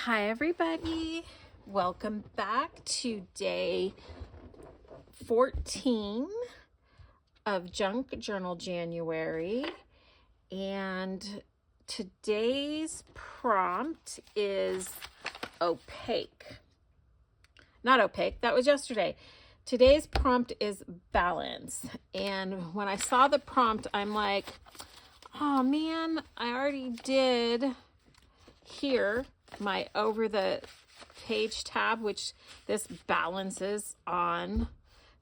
Hi everybody, welcome back to day 14 of Junk Journal January, and today's prompt is opaque. Not opaque, that was yesterday. Today's prompt is balance, and when I saw the prompt I'm like, oh man, I already did here my over the page tab, which this balances on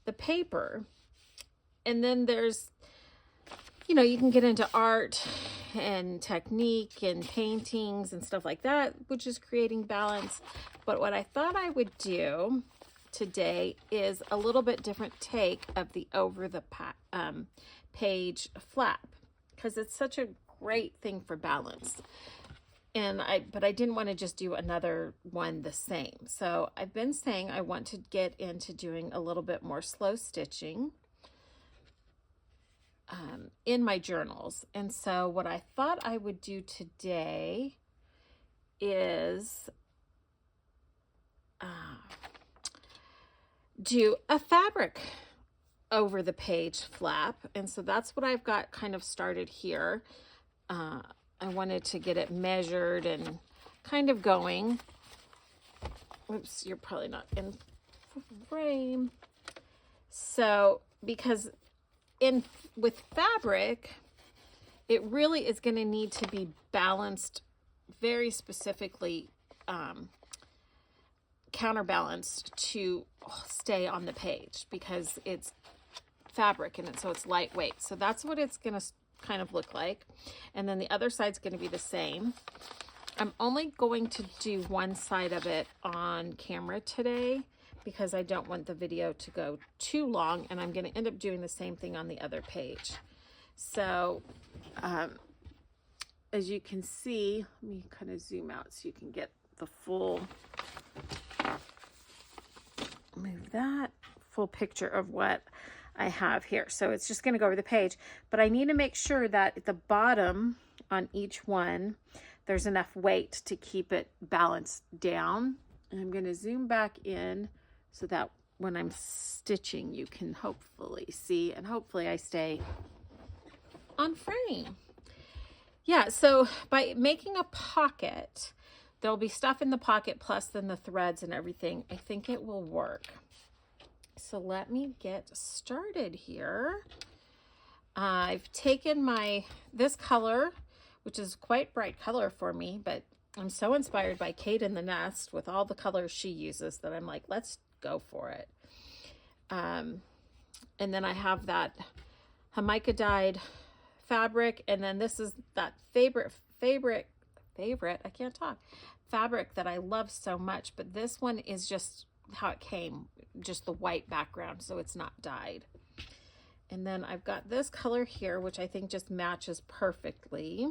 the paper. And then there's, you can get into art and technique and paintings and stuff like that, which is creating balance. But what I thought I would do today is a little bit different take of the over the page flap, because it's such a great thing for balance. But I didn't want to just do another one the same. So I've been saying I want to get into doing a little bit more slow stitching in my journals. And so what I thought I would do today is do a fabric over the page flap. And so that's what I've got kind of started here. I wanted to get it measured and kind of going. Oops, you're probably not in frame. So, because with fabric, it really is going to need to be balanced very specifically, counterbalanced to stay on the page, because it's fabric and so it's lightweight. So that's what it's going to kind of look like. And then the other side's going to be the same. I'm only going to do one side of it on camera today because I don't want the video to go too long, and I'm going to end up doing the same thing on the other page. So as you can see, let me kind of zoom out so you can get the full, move that, full picture of what I have here. So it's just going to go over the page, but I need to make sure that at the bottom on each one, there's enough weight to keep it balanced down. And I'm going to zoom back in so that when I'm stitching, you can hopefully see, and hopefully I stay on frame. Yeah, so by making a pocket, there'll be stuff in the pocket plus then the threads and everything. I think it will work. So let me get started here. I've taken this color, which is quite bright color for me, but I'm so inspired by Kate in the Nest with all the colors she uses that I'm like, let's go for it. And then I have that Jamaica dyed fabric, and then this is that favorite, I can't talk, fabric that I love so much, but this one is just how it came, just the white background, so it's not dyed. And then I've got this color here, which I think just matches perfectly.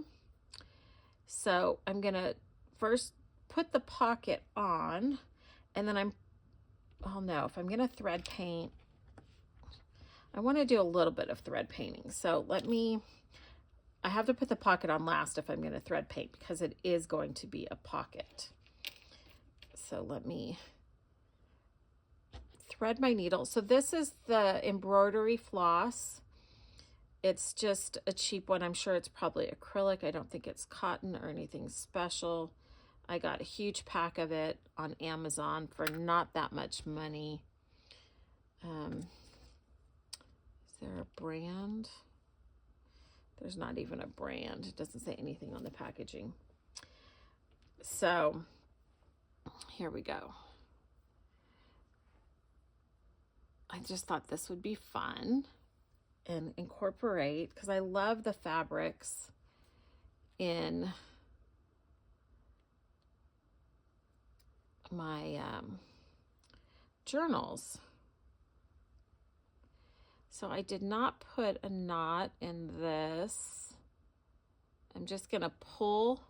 So I'm gonna first put the pocket on, and then oh no, if I'm gonna thread paint, I want to do a little bit of thread painting. So I have to put the pocket on last if I'm gonna thread paint, because it is going to be a pocket. So let me thread my needle. So this is the embroidery floss. It's just a cheap one. I'm sure it's probably acrylic. I don't think it's cotton or anything special. I got a huge pack of it on Amazon for not that much money. Is there a brand? There's not even a brand. It doesn't say anything on the packaging. So here we go. I just thought this would be fun and incorporate, because I love the fabrics in my journals. So I did not put a knot in this. I'm just going to pull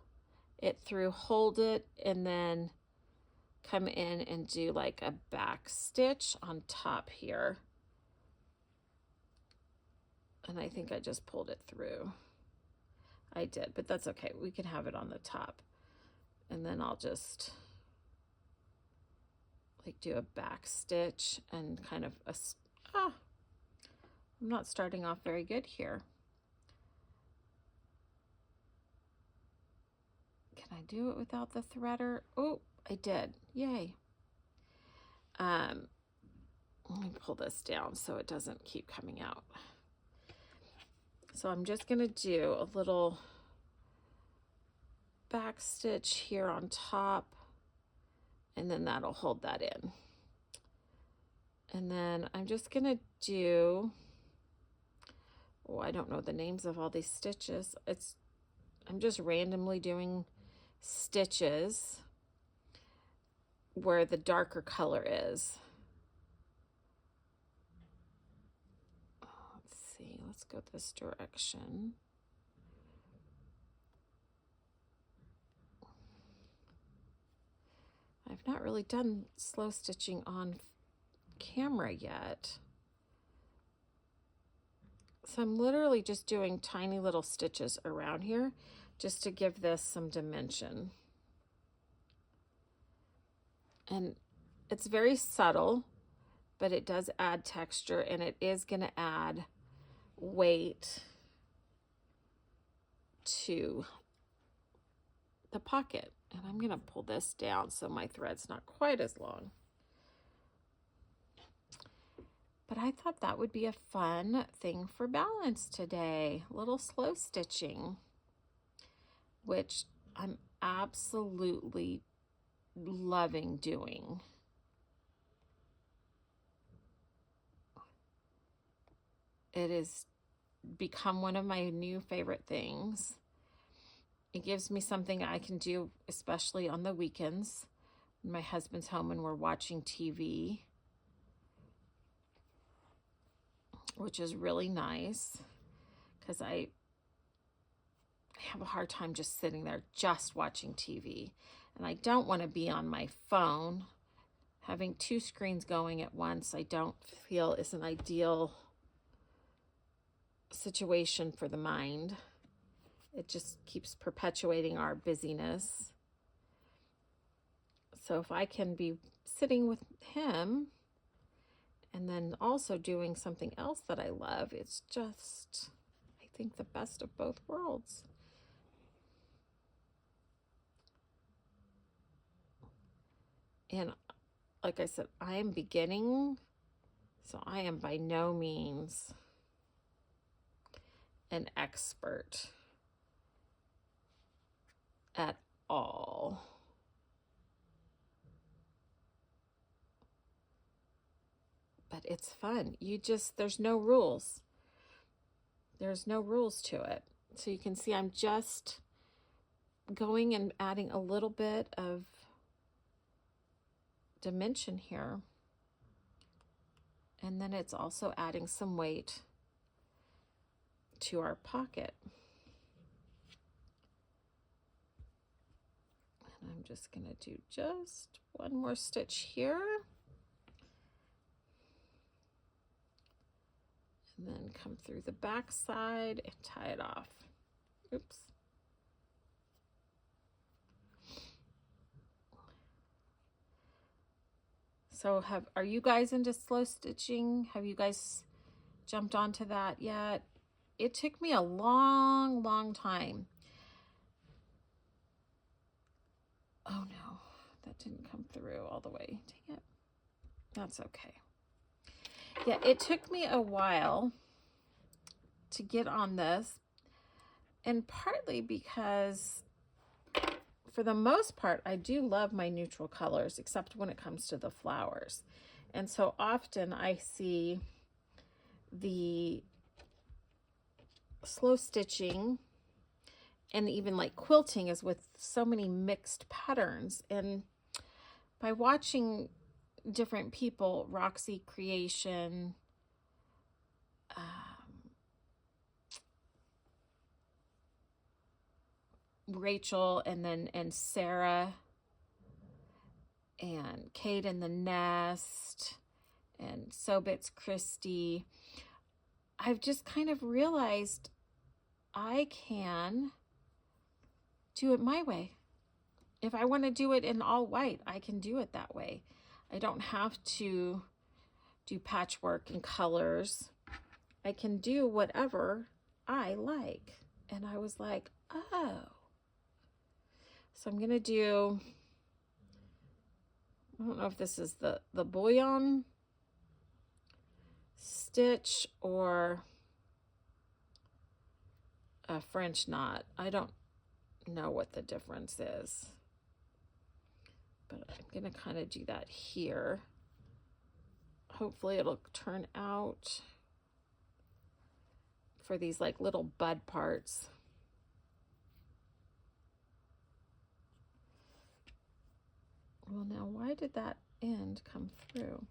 it through, hold it, and then come in and do like a back stitch on top here. And I think I just pulled it through. I did, but that's okay. We can have it on the top. And then I'll just like do a back stitch and kind of I'm not starting off very good here. Can I do it without the threader? Oh, I did. Yay. Let me pull this down so it doesn't keep coming out. So I'm just going to do a little back stitch here on top, and then that'll hold that in. And then I'm just going to do, oh, I don't know the names of all these stitches. I'm just randomly doing stitches where the darker color is. Let's see, let's go this direction. I've not really done slow stitching on camera yet. So I'm literally just doing tiny little stitches around here just to give this some dimension. And it's very subtle, but it does add texture, and it is going to add weight to the pocket. And I'm going to pull this down so my thread's not quite as long. But I thought that would be a fun thing for balance today. A little slow stitching, which I'm absolutely loving doing. It has become one of my new favorite things. It gives me something I can do, especially on the weekends when my husband's home and we're watching TV, which is really nice because I have a hard time just sitting there just watching TV. And I don't want to be on my phone. Having two screens going at once, I don't feel is an ideal situation for the mind. It just keeps perpetuating our busyness. So if I can be sitting with him and then also doing something else that I love, it's just, I think, the best of both worlds. And like I said, I am beginning, so I am by no means an expert at all. But it's fun. There's no rules. There's no rules to it. So you can see I'm just going and adding a little bit of dimension here. And then it's also adding some weight to our pocket. And I'm just going to do just one more stitch here. And then come through the back side and tie it off. Oops. So are you guys into slow stitching? Have you guys jumped onto that yet? It took me a long, long time. Oh no, that didn't come through all the way. Dang it. That's okay. Yeah, it took me a while to get on this, and partly because for the most part, I do love my neutral colors, except when it comes to the flowers. And so often I see the slow stitching and even like quilting is with so many mixed patterns. And by watching different people, Roxy Creation, Rachel, and Sarah, and Kate in the Nest, and Sobits Christie, I've just kind of realized I can do it my way. If I want to do it in all white, I can do it that way. I don't have to do patchwork and colors. I can do whatever I like. And I was like, oh. So I'm gonna do, I don't know if this is the bouillon stitch or a French knot. I don't know what the difference is, but I'm gonna kind of do that here. Hopefully it'll turn out for these like little bud parts. Well, now why did that end come through?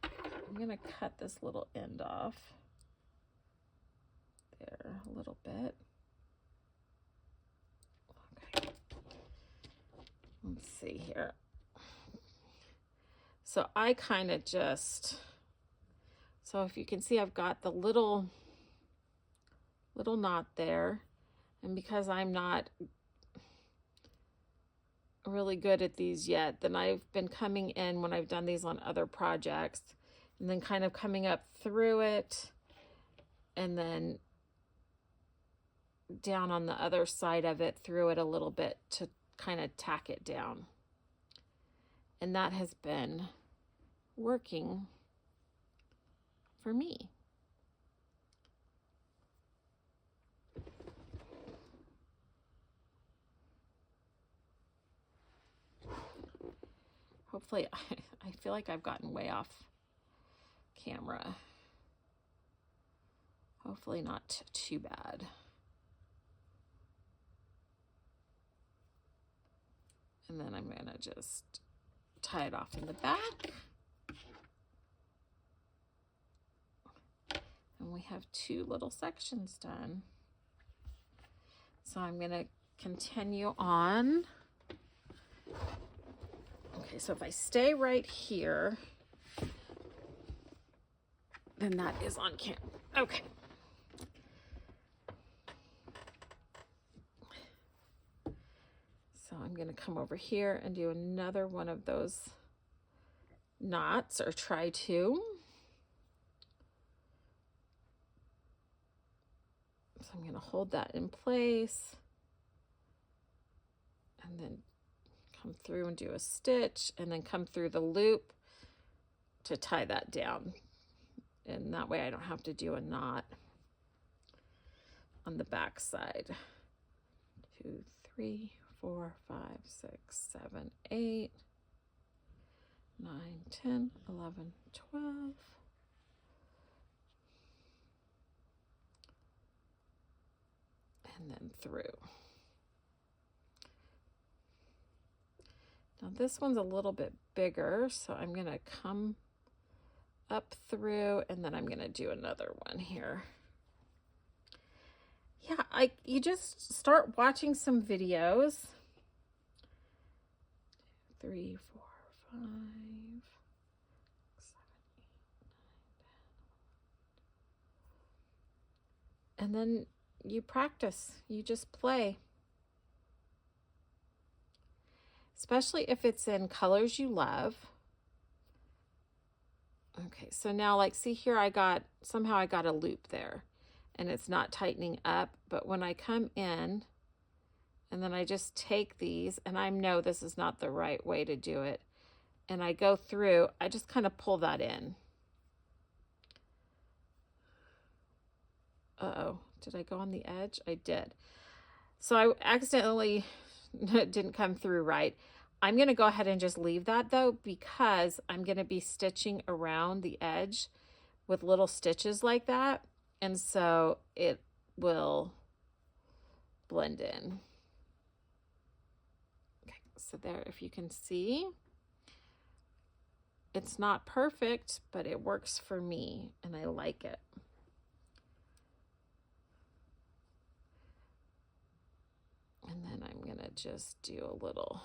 I'm gonna cut this little end off there a little bit. Okay, let's see here. So I kind of just, so if you can see, I've got the little knot there, and because I'm not really good at these yet, then I've been coming in when I've done these on other projects and then kind of coming up through it and then down on the other side of it, through it a little bit to kind of tack it down. And that has been working for me. Hopefully, I feel like I've gotten way off camera. Hopefully not too bad. And then I'm gonna just tie it off in the back. And we have 2 little sections done. So I'm gonna continue on. Okay, so if I stay right here, then that is on camera. Okay. So I'm gonna come over here and do another one of those knots, or try to. So I'm gonna hold that in place and then come through and do a stitch and then come through the loop to tie that down. And that way I don't have to do a knot on the back side. 2, 3, 4, 5, 6, 7, 8, 9, 10, 11, 12. And then through. Now this one's a little bit bigger, so I'm gonna come up through and then I'm gonna do another one here. Yeah, you just start watching some videos. 3, 4, 5, 6, 7, 8, 9, 10. And then you practice, you just play. Especially if it's in colors you love. Okay, so now like see here, somehow I got a loop there and it's not tightening up, but when I come in and then I just take these, and I know this is not the right way to do it, and I go through, I just kind of pull that in. Uh-oh, did I go on the edge? I did. So I accidentally didn't come through right. I'm going to go ahead and just leave that though, because I'm going to be stitching around the edge with little stitches like that. And so it will blend in. Okay, so there, if you can see, it's not perfect, but it works for me and I like it. And then I'm gonna just do a little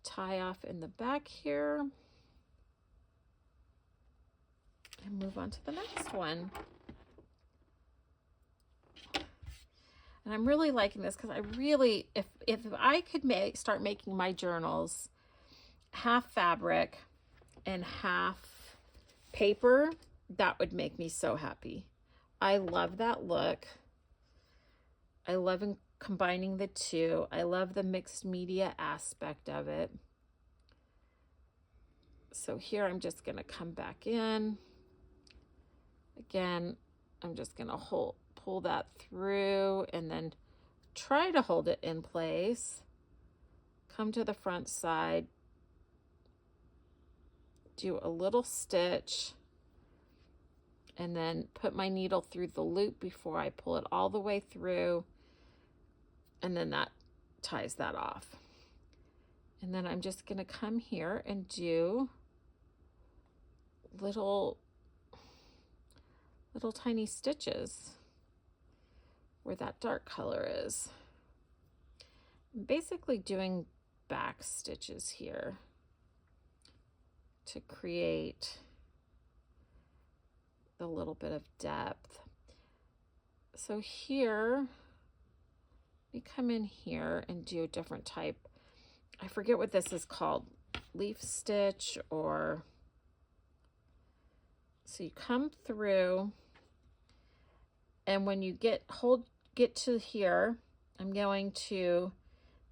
tie off in the back here and move on to the next one. And I'm really liking this because I really, if I could start making my journals half fabric and half paper, that would make me so happy. I love that look. I love combining the two. I love the mixed media aspect of it. So here I'm just going to come back in. Again, I'm just going to pull that through and then try to hold it in place. Come to the front side. Do a little stitch. And then put my needle through the loop before I pull it all the way through. And then that ties that off. And then I'm just going to come here and do little tiny stitches where that dark color is. I'm basically doing back stitches here to create the little bit of depth. So here, we come in here and do a different type. I forget what this is called, leaf stitch or, so you come through and when you get to here, I'm going to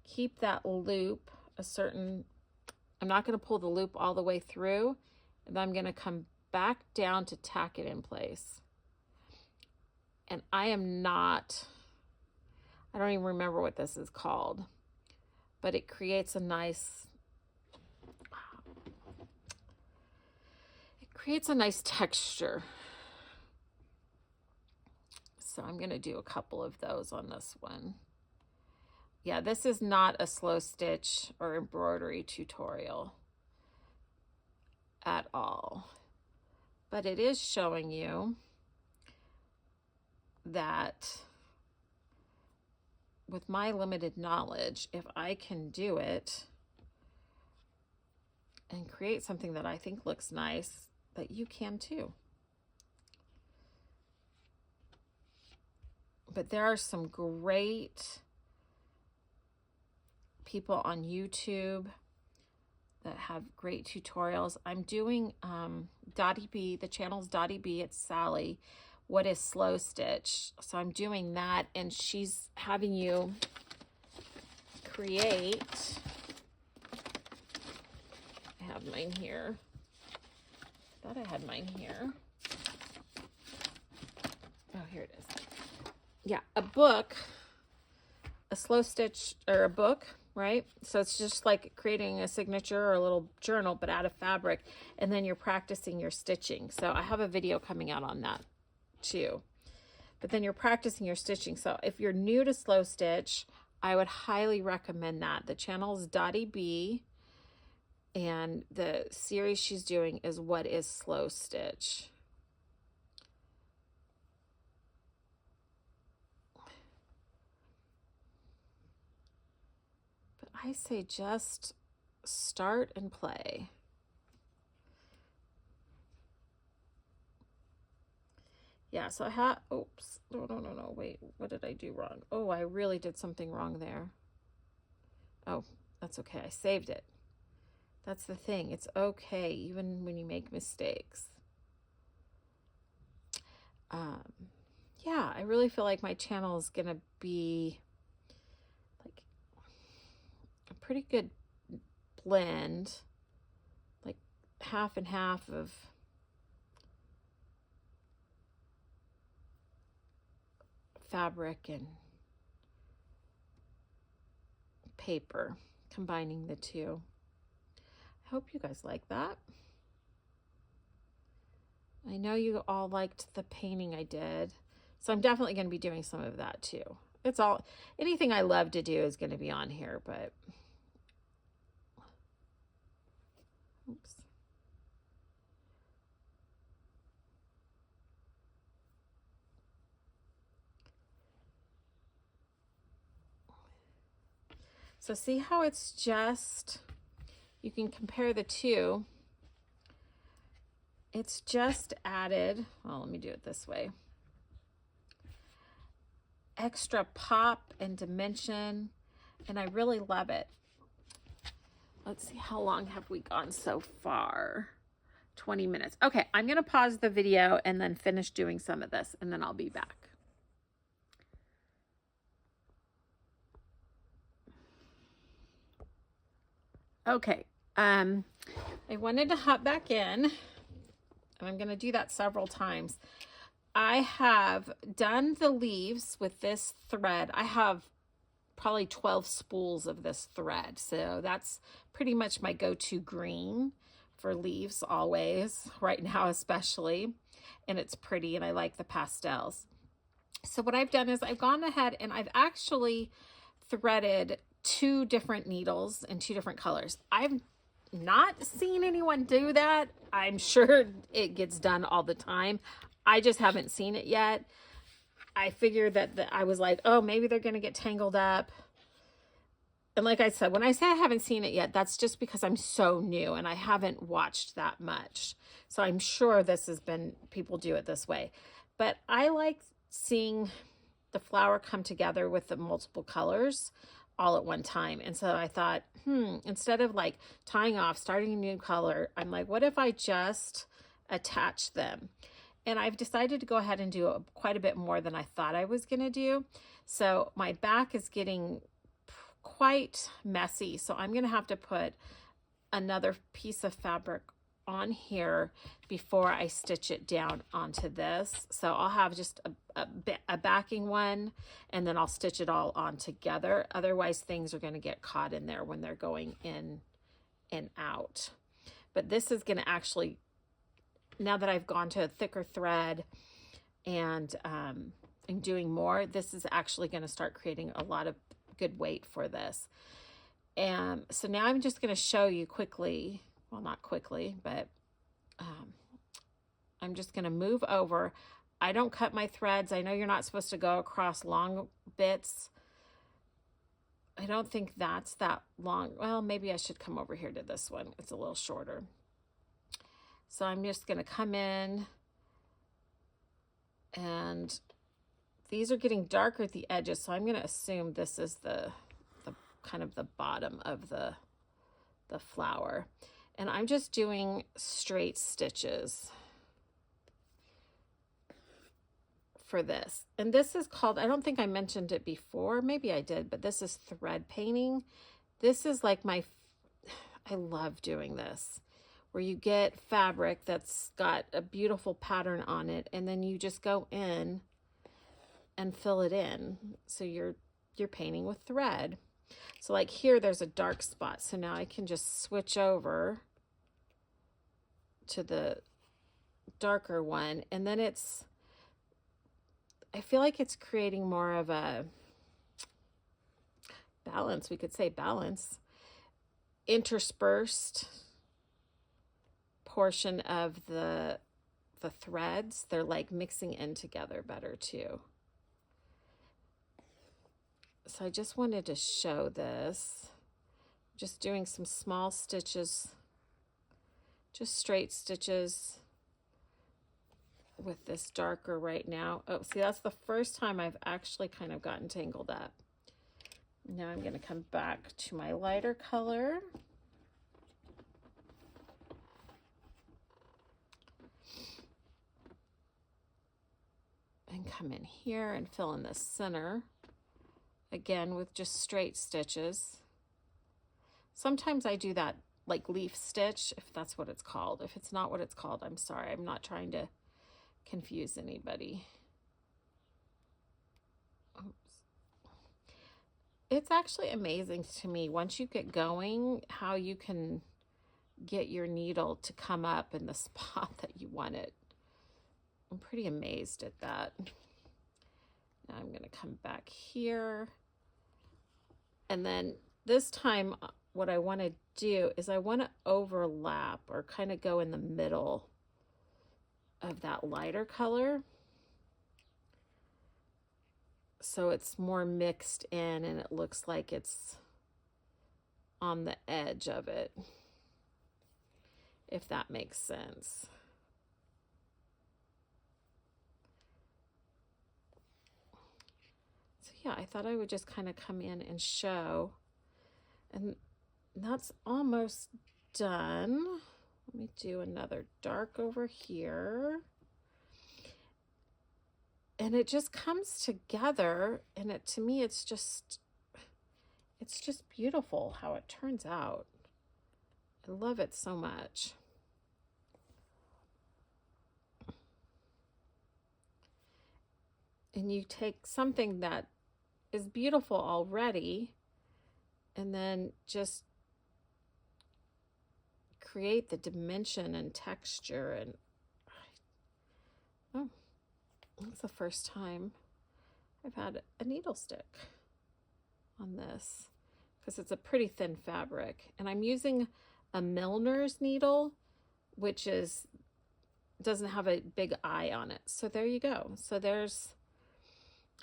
keep that loop I'm not going to pull the loop all the way through, and I'm going to come back down to tack it in place. And I don't even remember what this is called, but it creates a nice texture. So I'm going to do a couple of those on this one. Yeah, this is not a slow stitch or embroidery tutorial at all, but it is showing you that with my limited knowledge, if I can do it and create something that I think looks nice, that you can too. But there are some great people on YouTube that have great tutorials. I'm doing Dottie B, the channel's Dottie B, it's Sally, what is slow stitch. So I'm doing that, and she's having you create, I have mine here. I thought I had mine here. Oh, here it is. Yeah, a book, a slow stitch, or a book, right? So it's just like creating a signature or a little journal, but out of fabric, and then you're practicing your stitching. So I have a video coming out on that too. But then you're practicing your stitching. So if you're new to slow stitch, I would highly recommend that. The channel is Dottie B, and the series she's doing is What is Slow Stitch? But I say just start and play. Yeah, so I had, oops, no, wait, what did I do wrong? Oh, I really did something wrong there. Oh, that's okay, I saved it. That's the thing, it's okay, even when you make mistakes. Yeah, I really feel like my channel is gonna be like a pretty good blend, like half and half of fabric and paper, combining the two. I hope you guys like that. I know you all liked the painting I did, so I'm definitely going to be doing some of that too. It's all, anything I love to do is going to be on here, but oops. So see how it's just, you can compare the two. It's just added, well, let me do it this way. Extra pop and dimension, and I really love it. Let's see, how long have we gone so far? 20 minutes. Okay, I'm going to pause the video and then finish doing some of this, and then I'll be back. Okay, I wanted to hop back in, and I'm going to do that several times. I have done the leaves with this thread. I have probably 12 spools of this thread. So that's pretty much my go-to green for leaves always, right now especially. And it's pretty and I like the pastels. So what I've done is I've gone ahead and I've actually threaded 2 different needles in 2 different colors. I've not seen anyone do that. I'm sure it gets done all the time. I just haven't seen it yet. I figured that I was like, oh, maybe they're going to get tangled up. And like I said, when I say I haven't seen it yet, that's just because I'm so new and I haven't watched that much. So I'm sure this has been, people do it this way. But I like seeing the flower come together with the multiple colors all at one time. And so I thought, instead of like tying off, starting a new color, I'm like, what if I just attach them? And I've decided to go ahead and do quite a bit more than I thought I was going to do. So my back is getting quite messy. So I'm going to have to put another piece of fabric on here before I stitch it down onto this. So I'll have just a backing one, and then I'll stitch it all on together. Otherwise, things are going to get caught in there when they're going in and out. But this is going to actually, now that I've gone to a thicker thread and I'm doing more, this is actually going to start creating a lot of good weight for this. And so now I'm just going to show you quickly, well, not quickly, but I'm just going to move over. I don't cut my threads. I know you're not supposed to go across long bits. I don't think that's that long. Well, maybe I should come over here to this one. It's a little shorter. So I'm just going to come in, and these are getting darker at the edges. So I'm going to assume this is the kind of the bottom of the flower. And I'm just doing straight stitches for this. And this is called, I don't think I mentioned it before. Maybe I did, but this is thread painting. This is like I love doing this, where you get fabric that's got a beautiful pattern on it, and then you just go in and fill it in. So you're painting with thread. So like here, there's a dark spot. So now I can just switch over to the darker one. And then I feel like it's creating more of a balance. We could say balance. Interspersed portion of the threads. They're like mixing in together better too. So I just wanted to show this. Just doing some small stitches, just straight stitches with this darker right now. Oh, see, that's the first time I've actually kind of gotten tangled up. Now I'm going to come back to my lighter color. And come in here and fill in the center. Again, with just straight stitches. Sometimes I do that like leaf stitch, if that's what it's called. If it's not what it's called, I'm sorry. I'm not trying to confuse anybody. Oops. It's actually amazing to me, once you get going, how you can get your needle to come up in the spot that you want it. I'm pretty amazed at that. Now I'm going to come back here. And then this time, what I want to do is I want to overlap or kind of go in the middle of that lighter color. So it's more mixed in and it looks like it's on the edge of it, if that makes sense. Yeah, I thought I would just kind of come in and show. And that's almost done. Let me do another dark over here. And it just comes together, and to me, it's just beautiful how it turns out. I love it so much. And you take something that is beautiful already and then just create the dimension and texture. And oh, that's the first time I've had a needle stick on this, because it's a pretty thin fabric. And I'm using a Milner's needle, which doesn't have a big eye on it. So there you go. So there's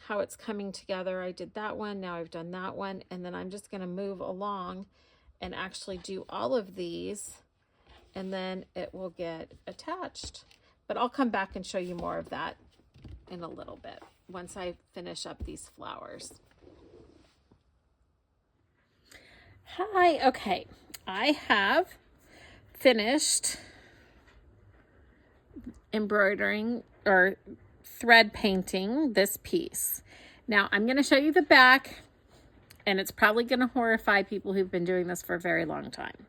how it's coming together. I did that one, now I've done that one, and then I'm just going to move along and actually do all of these, and then it will get attached. But I'll come back and show you more of that in a little bit once I finish up these flowers. Hi, okay, I have finished embroidering or thread painting this piece. Now I'm going to show you the back, and it's probably going to horrify people who've been doing this for a very long time.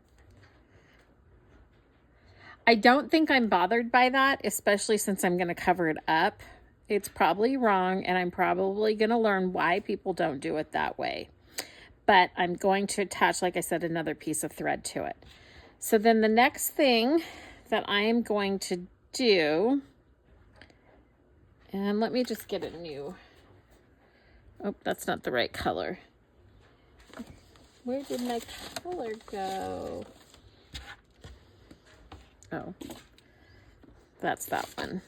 I don't think I'm bothered by that, especially since I'm going to cover it up. It's probably wrong, and I'm probably going to learn why people don't do it that way. But I'm going to attach, like I said, another piece of thread to it. So then the next thing that I am going to do, and let me just get a new, oh, that's not the right color. Where did my color go? Oh, that's that one.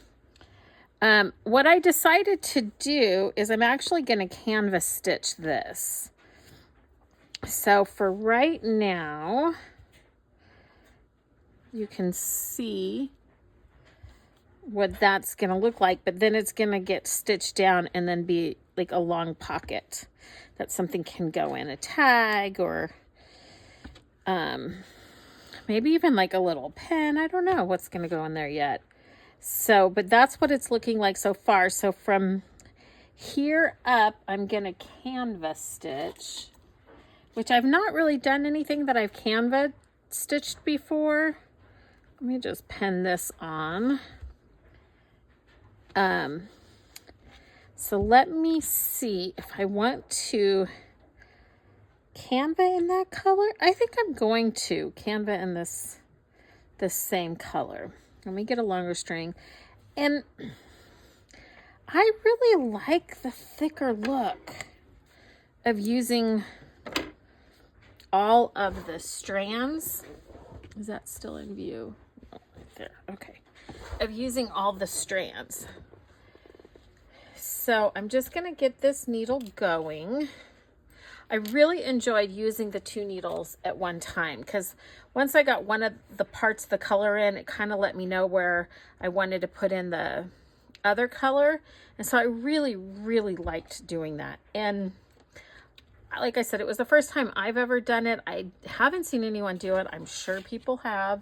What I decided to do is I'm actually going to canvas stitch this. So for right now, you can see what that's going to look like, but then it's going to get stitched down and then be like a long pocket that something can go in, a tag, or maybe even like a little pen. I don't know what's going to go in there yet. So, but that's what it's looking like so far. So from here up, I'm going to canvas stitch, which I've not really done anything that I've canvas stitched before. Let me just pen this on. So let me see if I want to canva in that color. I think I'm going to canva in this same color. Let me get a longer string. And I really like the thicker look of using all of the strands. Is that still in view? Oh, right there. Okay. Of using all the strands. So I'm just going to get this needle going. I really enjoyed using the two needles at one time, because once I got one of the parts of the color in, it kind of let me know where I wanted to put in the other color. And so I really, really liked doing that. And like I said, it was the first time I've ever done it. I haven't seen anyone do it. I'm sure people have.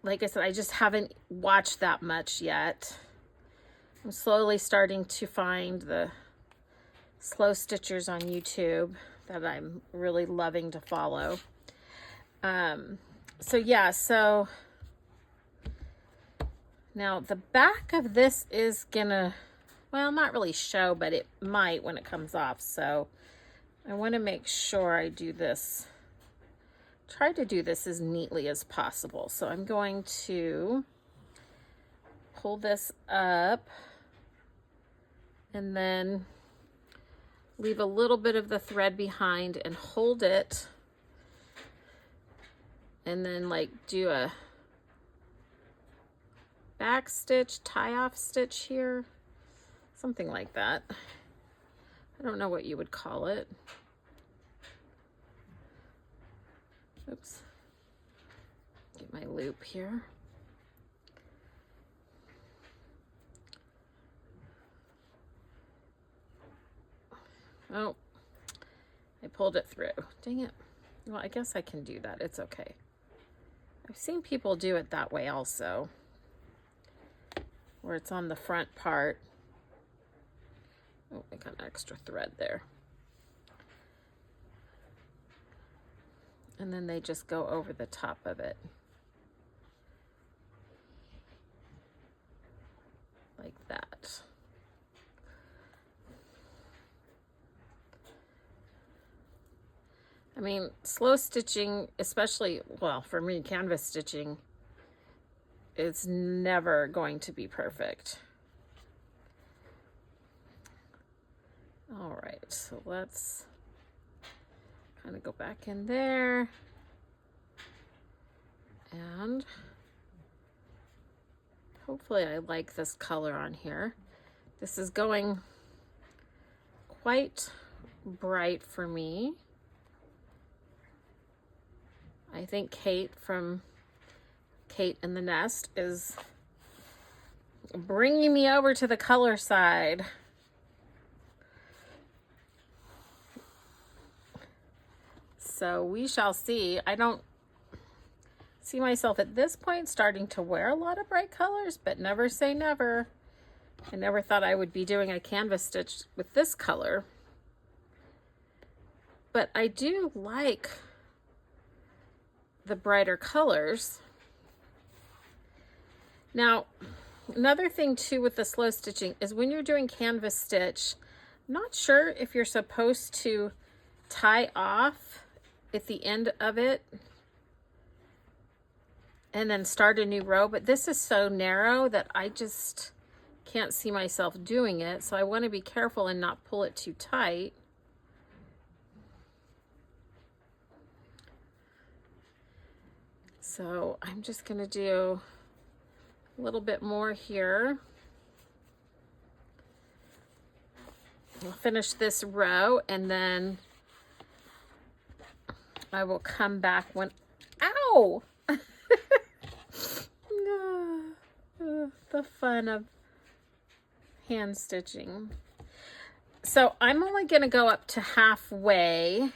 Like I said, I just haven't watched that much yet. I'm slowly starting to find the slow stitchers on YouTube that I'm really loving to follow. So yeah, so now the back of this is gonna, well, not really show, but it might when it comes off. So I want to make sure I do this, try to do this as neatly as possible. So I'm going to pull this up and then leave a little bit of the thread behind and hold it, and then like do a back stitch, tie off stitch here, something like that. I don't know what you would call it. Oops, get my loop here. Oh, I pulled it through. Dang it. Well, I guess I can do that. It's okay. I've seen people do it that way also, where it's on the front part. Oh, I got an extra thread there. And then they just go over the top of it. Like that. I mean, slow stitching, especially, well, for me, canvas stitching, it's never going to be perfect. All right, so let's kind of go back in there. And hopefully I like this color on here. This is going quite bright for me. I think Kate from Kate in the Nest is bringing me over to the color side. So we shall see. I don't see myself at this point starting to wear a lot of bright colors, but never say never. I never thought I would be doing a canvas stitch with this color. But I do like the brighter colors. Now, another thing too with the slow stitching is when you're doing canvas stitch, I'm not sure if you're supposed to tie off at the end of it and then start a new row, but this is so narrow that I just can't see myself doing it, so I want to be careful and not pull it too tight. So I'm just going to do a little bit more here. I'll finish this row and then I will come back when, ow! The fun of hand stitching. So I'm only going to go up to halfway.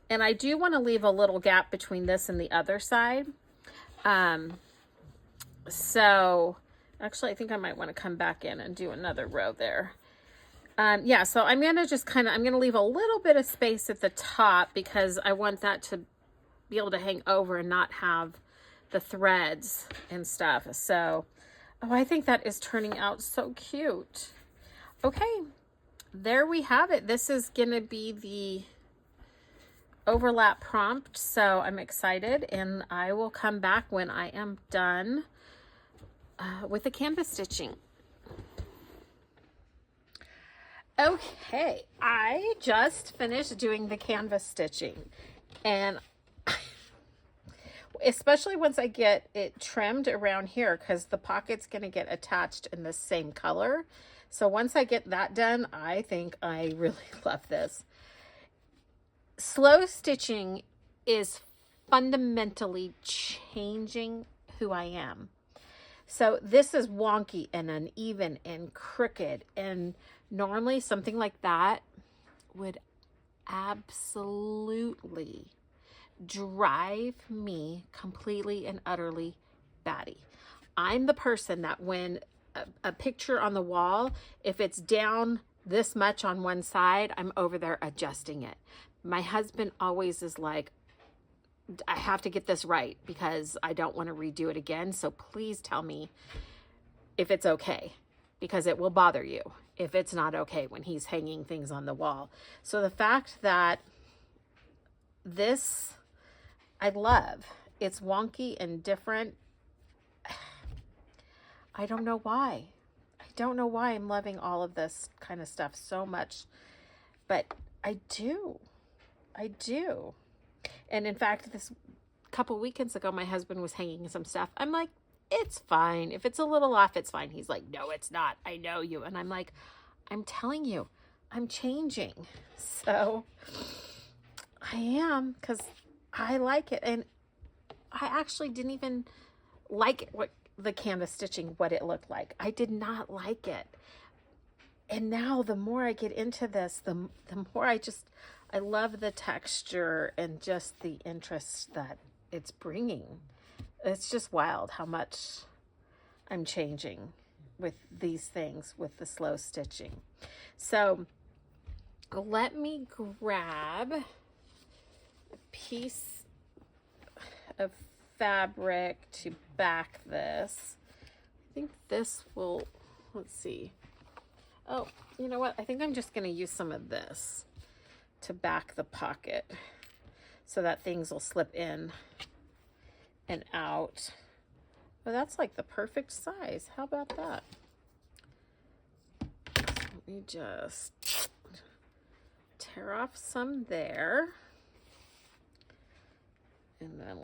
And I do want to leave a little gap between this and the other side. So actually, I think I might want to come back in and do another row there. Yeah, so I'm going to just I'm going to leave a little bit of space at the top because I want that to be able to hang over and not have the threads and stuff. So, oh, I think that is turning out so cute. Okay, there we have it. This is going to be the overlap prompt, so I'm excited, and I will come back when I am done with the canvas stitching. Okay, I just finished doing the canvas stitching, and especially once I get it trimmed around here, because the pocket's going to get attached in the same color. So once I get that done, I think I really love this. Slow stitching is fundamentally changing who I am. So this is wonky and uneven and crooked, and normally something like that would absolutely drive me completely and utterly batty. I'm the person that when a picture on the wall, if it's down this much on one side, I'm over there adjusting it. My husband always is like, I have to get this right because I don't want to redo it again. So please tell me if it's okay, because it will bother you if it's not okay when he's hanging things on the wall. So the fact that this, I love, it's wonky and different. I don't know why. I don't know why I'm loving all of this kind of stuff so much, but I do. I do. And in fact, this couple weekends ago, my husband was hanging some stuff. I'm like, it's fine. If it's a little off, it's fine. He's like, no, it's not. I know you. And I'm like, I'm telling you, I'm changing. So I am, because I like it. And I actually didn't even like what the canvas stitching, what it looked like. I did not like it. And now the more I get into this, the more I love the texture and just the interest that it's bringing. It's just wild how much I'm changing with these things, with the slow stitching. So let me grab a piece of fabric to back this. I think this will, let's see. Oh, you know what? I think I'm just going to use some of this to back the pocket so that things will slip in and out. Well, that's like the perfect size. How about that? So let me just tear off some there. And then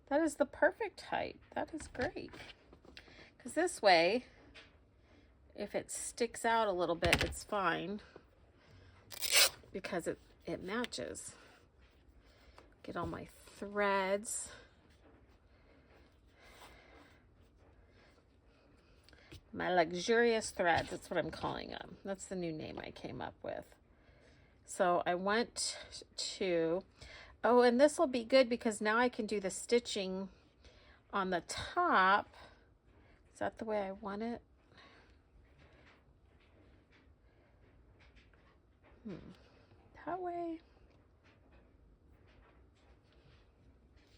that is the perfect height. That is great. Because this way, if it sticks out a little bit, it's fine. Because it matches. Get all my threads. My luxurious threads, that's what I'm calling them. That's the new name I came up with. So I went to, oh, and this will be good because now I can do the stitching on the top. Is that the way I want it? That way.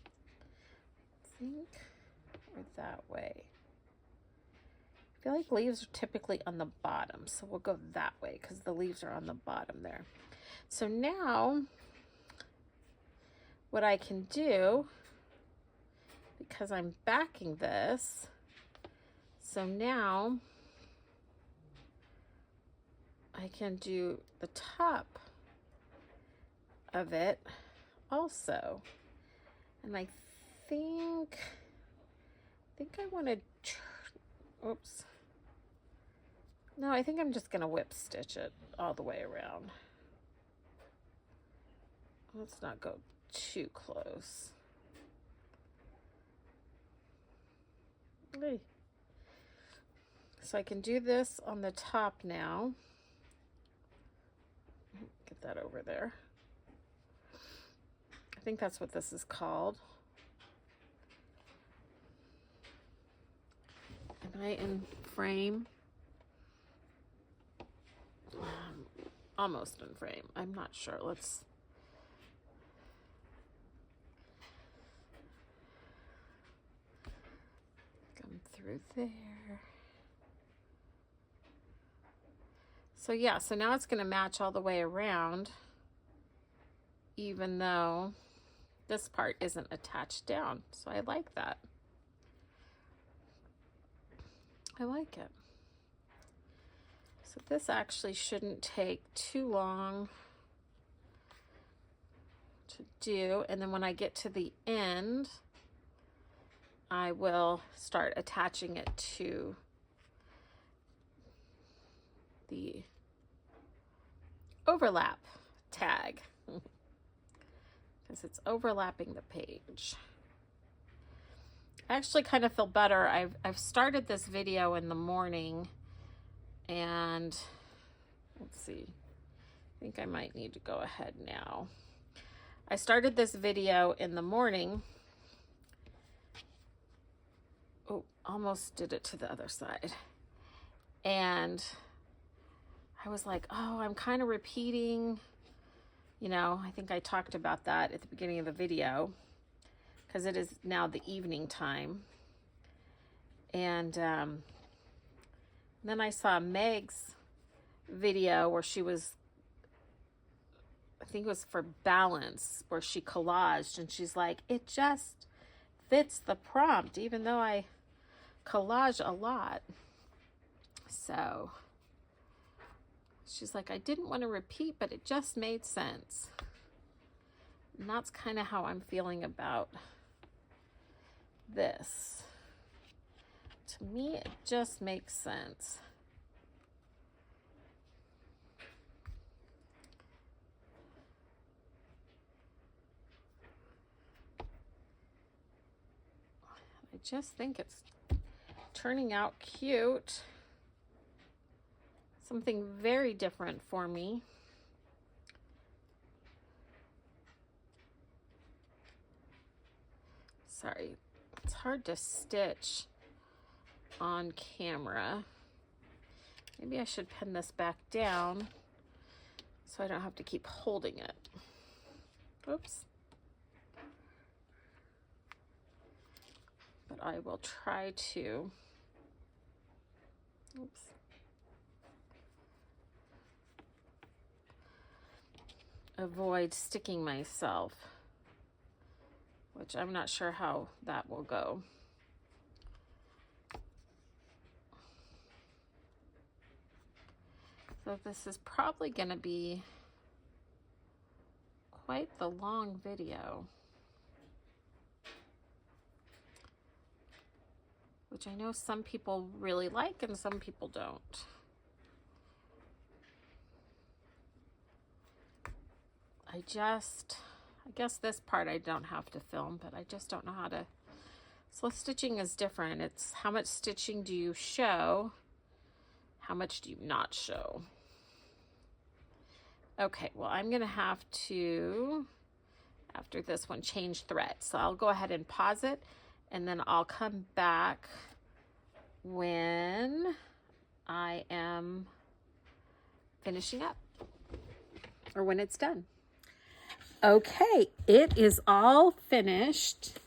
I think, or that way. I feel like leaves are typically on the bottom, so we'll go that way because the leaves are on the bottom there. So now what I can do, because I'm backing this, so now I can do the top of it also. And I think I want to, oops. No, I think I'm just going to whip stitch it all the way around. Let's not go too close. Okay. So I can do this on the top now. Get that over there. I think that's what this is called. Am I in frame? Almost in frame. I'm not sure. Let's come through there. So yeah, so now it's going to match all the way around, even though this part isn't attached down. So I like that. I like it. So this actually shouldn't take too long to do. And then when I get to the end, I will start attaching it to the overlap tag because it's overlapping the page. I actually kind of feel better. I've started this video in the morning, and let's see, I think I might need to go ahead now. I started this video in the morning. Oh, almost did it to the other side. And I was like, oh, I'm kind of repeating, you know, I think I talked about that at the beginning of the video because it is now the evening time. And then I saw Meg's video where she was, I think it was for balance, where she collaged, and she's like, it just fits the prompt, even though I collage a lot. So she's like, I didn't want to repeat, but it just made sense. And that's kind of how I'm feeling about this. To me, it just makes sense. I just think it's turning out cute. something very different for me. Sorry, it's hard to stitch on camera. Maybe I should pin this back down so I don't have to keep holding it. Oops. But I will try to, oops. Avoid sticking myself, which I'm not sure how that will go. So this is probably going to be quite the long video, which I know some people really like and some people don't. I guess this part I don't have to film, but I just don't know how to. Slip stitching is different. It's how much stitching do you show? How much do you not show? Okay, well, I'm going to have to, after this one, change thread. So I'll go ahead and pause it, and then I'll come back when I am finishing up, or when it's done. Okay, it is all finished.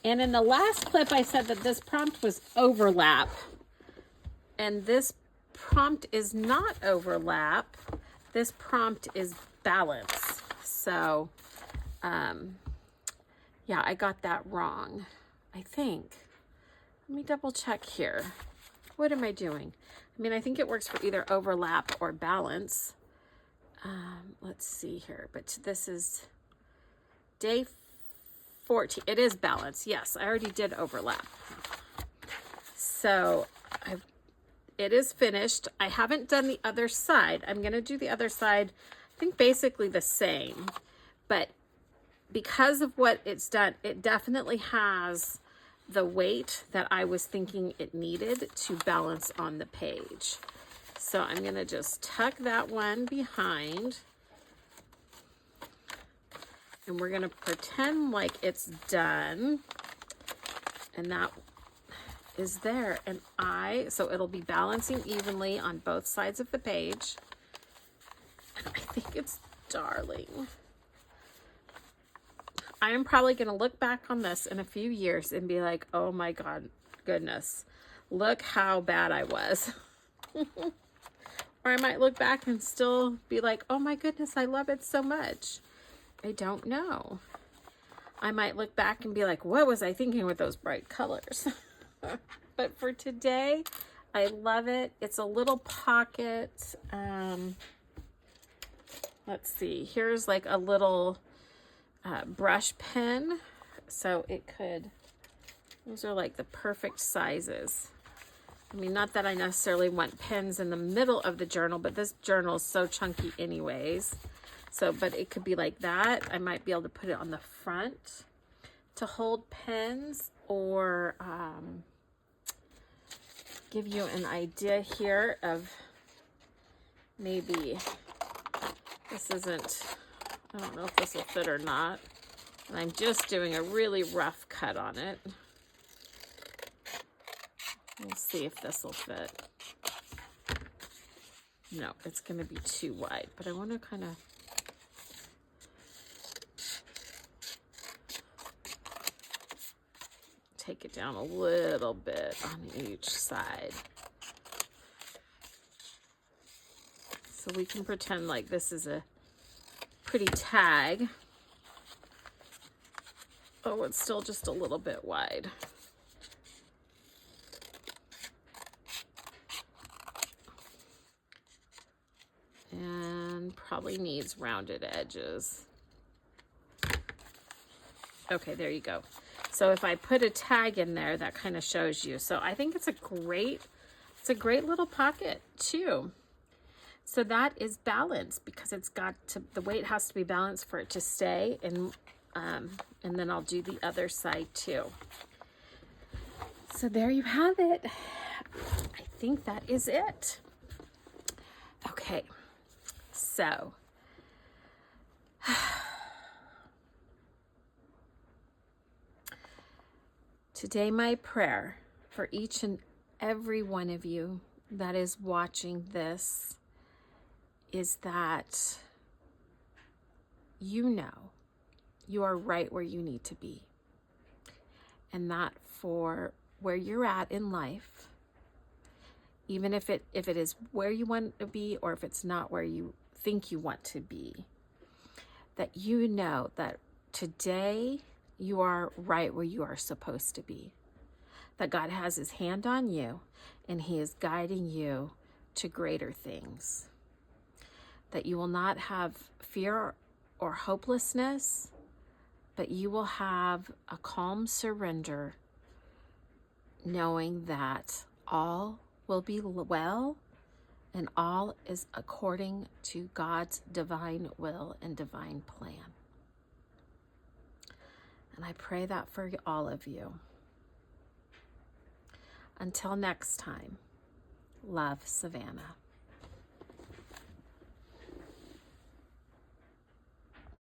And in the last clip, I said that this prompt was overlap. And this prompt is not overlap. This prompt is balance. So, yeah, I got that wrong, I think. Let me double check here. What am I doing? I mean, I think it works for either overlap or balance. Let's see here, but this is day 14. It is balance. Yes, I already did overlap. So it is finished. I haven't done the other side. I'm going to do the other side, I think basically the same, but because of what it's done, it definitely has the weight that I was thinking it needed to balance on the page. So I'm going to just tuck that one behind, and we're going to pretend like it's done, and that is there. And so it'll be balancing evenly on both sides of the page. And I think it's darling. I am probably going to look back on this in a few years and be like, oh my goodness, look how bad I was. Or I might look back and still be like, oh my goodness, I love it so much. I don't know. I might look back and be like, what was I thinking with those bright colors? But for today, I love it. It's a little pocket. Let's see. Here's like a little brush pen. So it could, those are like the perfect sizes. I mean, not that I necessarily want pens in the middle of the journal, but this journal is so chunky anyways. So, but it could be like that. I might be able to put it on the front to hold pens, or give you an idea here of maybe, this isn't, I don't know if this will fit or not. And I'm just doing a really rough cut on it. We'll see if this will fit. No, it's going to be too wide, but I want to kind of take it down a little bit on each side. So we can pretend like this is a pretty tag. Oh, it's still just a little bit wide. And probably needs rounded edges. Okay, there you go. So if I put a tag in there, that kind of shows you. So I think it's a great little pocket too. So that is balanced, because it's got to, the weight has to be balanced for it to stay. And then I'll do the other side too. So there you have it. I think that is it. So, today my prayer for each and every one of you that is watching this is that you know you are right where you need to be. And that for where you're at in life, even if it is where you want to be or if it's not where you think you want to be, that you know that today you are right where you are supposed to be. That God has his hand on you and he is guiding you to greater things. That you will not have fear or hopelessness, but you will have a calm surrender, knowing that all will be well and all is according to God's divine will and divine plan. And I pray that for all of you. Until next time, love, Savannah.